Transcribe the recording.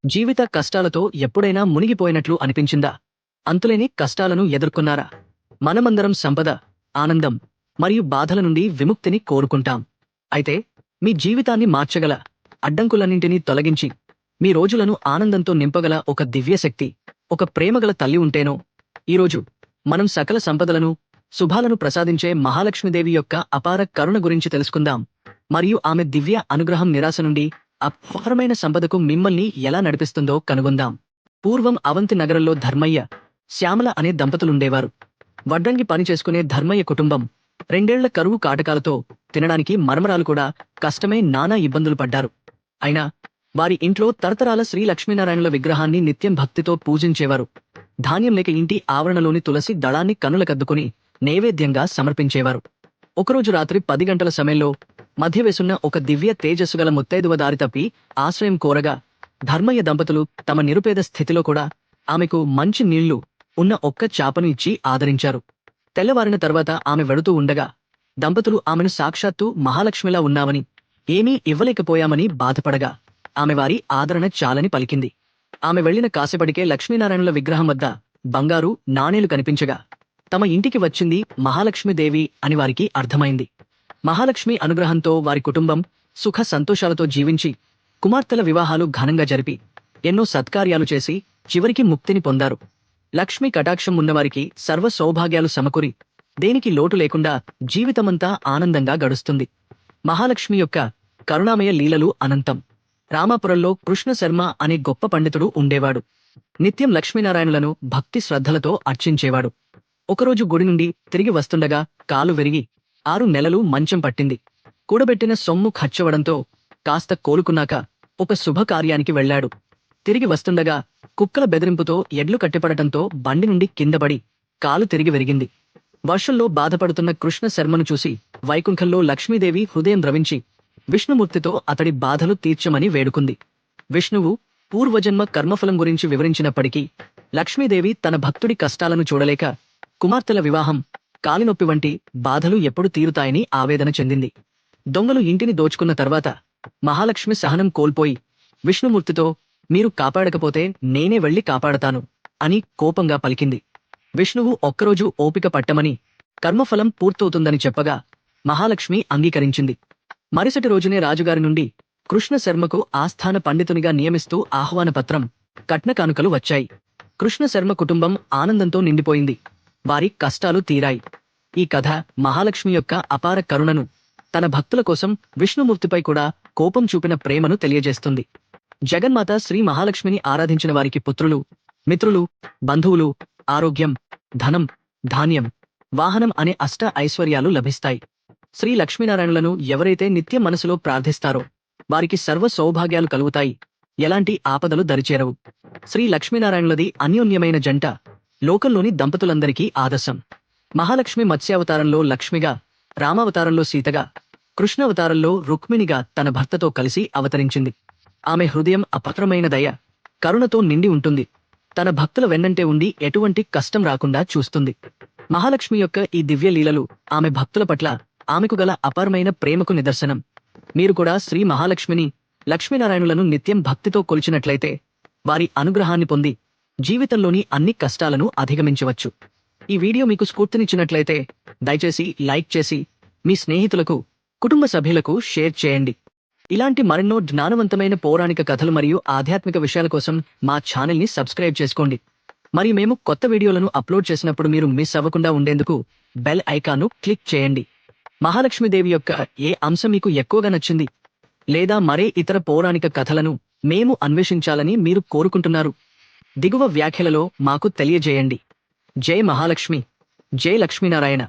జీవిత కష్టాలతో ఎప్పుడైనా మునిగిపోయినట్లు అనిపించిందా? అంతులేని కష్టాలను ఎదుర్కొన్నారా? మనమందరం సంపద, ఆనందం మరియు బాధల నుండి విముక్తిని కోరుకుంటాం. అయితే మీ జీవితాన్ని మార్చగల అడ్డంకులన్నింటినీ తొలగించి మీ రోజులను ఆనందంతో నింపగల ఒక దివ్యశక్తి, ఒక ప్రేమగల తల్లి ఉంటేనో, ఈరోజు మనం సకల సంపదలను, శుభాలను ప్రసాదించే మహాలక్ష్మీదేవి యొక్క అపార కరుణ గురించి తెలుసుకుందాం. మరియు ఆమె దివ్య అనుగ్రహం నిరాశ నుండి అపారమైన సంపదకు మిమ్మల్ని ఎలా నడిపిస్తుందో కనుగొందాం. పూర్వం అవంతి నగరంలో ధర్మయ్య, శ్యామల అనే దంపతులుండేవారు. వడ్రంగి పని చేసుకునే ధర్మయ్య కుటుంబం 2 ఏళ్ల కరువు కాటకాలతో తినడానికి మరమరాలు కూడా కష్టమే నానా ఇబ్బందులు పడ్డారు. అయినా వారి ఇంట్లో తరతరాల శ్రీ లక్ష్మీనారాయణుల విగ్రహాన్ని నిత్యం భక్తితో పూజించేవారు. ధాన్యం లేక ఇంటి ఆవరణలోని తులసి దళాన్ని కన్నులకద్దుకుని నైవేద్యంగా సమర్పించేవారు. ఒకరోజు రాత్రి 10 గంటల సమయంలో మధ్య వేసున్న ఒక దివ్య తేజస్సుగల ముత్తైదువ దారి తప్పి ఆశ్రయం కోరగా ధర్మయ్య దంపతులు తమ నిరుపేద స్థితిలో కూడా ఆమెకు మంచి నీళ్లు ఉన్న ఒక్క చాపను ఇచ్చి ఆదరించారు. తెల్లవారిన తర్వాత ఆమె వెడుతూ ఉండగా దంపతులు ఆమెను సాక్షాత్తు మహాలక్ష్మిలా ఉన్నామని, ఏమీ ఇవ్వలేకపోయామని బాధపడగా ఆమె వారి ఆదరణ చాలని పలికింది. ఆమె వెళ్లిన కాసేపటికే లక్ష్మీనారాయణుల విగ్రహం వద్ద బంగారు నాణేలు కనిపించగా తమ ఇంటికి వచ్చింది మహాలక్ష్మీదేవి అని వారికి అర్థమైంది. మహాలక్ష్మి అనుగ్రహంతో వారి కుటుంబం సుఖ సంతోషాలతో జీవించి కుమార్తెల వివాహాలు ఘనంగా జరిపి ఎన్నో సత్కార్యాలు చేసి చివరికి ముక్తిని పొందారు. లక్ష్మీ కటాక్షం ఉన్నవారికి సర్వ సౌభాగ్యాలు సమకూరి దేనికి లోటు లేకుండా జీవితమంతా ఆనందంగా గడుస్తుంది. మహాలక్ష్మి యొక్క కరుణామయ లీలలు అనంతం. రామాపురంలో కృష్ణ శర్మ అనే గొప్ప పండితుడు ఉండేవాడు. నిత్యం లక్ష్మీనారాయణులను భక్తి శ్రద్ధలతో అర్చించేవాడు. ఒకరోజు గుడి నుండి తిరిగి వస్తుండగా కాలు విరిగి 6 నెలలు మంచం పట్టింది. కూడబెట్టిన సొమ్ము ఖర్చవడంతో కాస్త కోలుకున్నాక ఒక శుభకార్యానికి వెళ్లాడు. తిరిగి వస్తుండగా కుక్కల బెదిరింపుతో ఎడ్లు కట్టిపడటంతో బండి నుండి కిందపడి కాలు తిరిగి విరిగింది. వర్షంలో బాధపడుతున్న కృష్ణ శర్మను చూసి వైకుంఠంలో లక్ష్మీదేవి హృదయం ద్రవించి విష్ణుమూర్తితో అతడి బాధలు తీర్చమని వేడుకుంది. విష్ణువు పూర్వజన్మ కర్మఫలం గురించి వివరించినప్పటికీ లక్ష్మీదేవి తన భక్తుడి కష్టాలను చూడలేక కుమార్తెల వివాహం, కాలినొప్పి వంటి బాధలు ఎప్పుడు తీరుతాయని ఆవేదన చెందింది. దొంగలు ఇంటిని దోచుకున్న తర్వాత మహాలక్ష్మి సహనం కోల్పోయి విష్ణుమూర్తితో, మీరు కాపాడకపోతే నేనే వెళ్లి కాపాడతాను అని కోపంగా పలికింది. విష్ణువు ఒక్కరోజు ఓపిక పట్టమని, కర్మఫలం పూర్తవుతుందని చెప్పగా మహాలక్ష్మి అంగీకరించింది. మరుసటి రోజునే రాజుగారి నుండి కృష్ణ శర్మకు ఆస్థాన పండితునిగా నియమిస్తూ ఆహ్వానపత్రం, కట్న కానుకలు వచ్చాయి. కృష్ణ శర్మ కుటుంబం ఆనందంతో నిండిపోయింది. వారి కష్టాలు తీరాయి. ఈ కథ మహాలక్ష్మి యొక్క అపార కరుణను, తన భక్తుల కోసం విష్ణుమూర్తిపై కూడా కోపం చూపిన ప్రేమను తెలియజేస్తుంది. జగన్మాత శ్రీ మహాలక్ష్మిని ఆరాధించిన వారికి పుత్రులు, మిత్రులు, బంధువులు, ఆరోగ్యం, ధనం, ధాన్యం, వాహనం అనే అష్ట ఐశ్వర్యాలు లభిస్తాయి. శ్రీ లక్ష్మీనారాయణులను ఎవరైతే నిత్యం మనసులో ప్రార్థిస్తారో వారికి సర్వ సౌభాగ్యాలు కలుగుతాయి. ఎలాంటి ఆపదలు దరిచేరవు. శ్రీ లక్ష్మీనారాయణులది అన్యోన్యమైన జంట లోకంలోని దంపతులందరికీ ఆదర్శం. మహాలక్ష్మి మత్స్యావతారంలో లక్ష్మిగా, రామావతారంలో సీతగా, కృష్ణావతారంలో రుక్మిణిగా తన భర్తతో కలిసి అవతరించింది. ఆమె హృదయం అపత్రమైన దయ, కరుణతో నిండి ఉంటుంది. తన భక్తుల వెన్నంటే ఉండి ఎటువంటి కష్టం రాకుండా చూస్తుంది. మహాలక్ష్మి యొక్క ఈ దివ్య లీలలు ఆమె భక్తుల పట్ల ఆమెకు గల అపారమైన ప్రేమకు నిదర్శనం. మీరు కూడా శ్రీ మహాలక్ష్మిని, లక్ష్మీనారాయణులను నిత్యం భక్తితో కొలిచినట్లయితే వారి అనుగ్రహాన్ని పొంది జీవితంలోని అన్ని కష్టాలను అధిగమించవచ్చు. ఈ వీడియో మీకు స్ఫూర్తినిచ్చినట్లయితే దయచేసి లైక్ చేసి మీ స్నేహితులకు, కుటుంబ సభ్యులకు షేర్ చేయండి. ఇలాంటి మరెన్నో జ్ఞానవంతమైన పౌరాణిక కథలు మరియు ఆధ్యాత్మిక విషయాల కోసం మా ఛానల్ని సబ్స్క్రైబ్ చేసుకోండి. మరియు మేము కొత్త వీడియోలను అప్లోడ్ చేసినప్పుడు మీరు మిస్ అవ్వకుండా ఉండేందుకు బెల్ ఐకాన్ను క్లిక్ చేయండి. మహాలక్ష్మీదేవి యొక్క ఏ అంశం మీకు ఎక్కువగా నచ్చింది, లేదా మరే ఇతర పౌరాణిక కథలను మేము అన్వేషించాలని మీరు కోరుకుంటున్నారు? దిగువ వ్యాఖ్యలలో మాకు తెలియజేయండి. జై మహాలక్ష్మి, జై లక్ష్మీనారాయణ.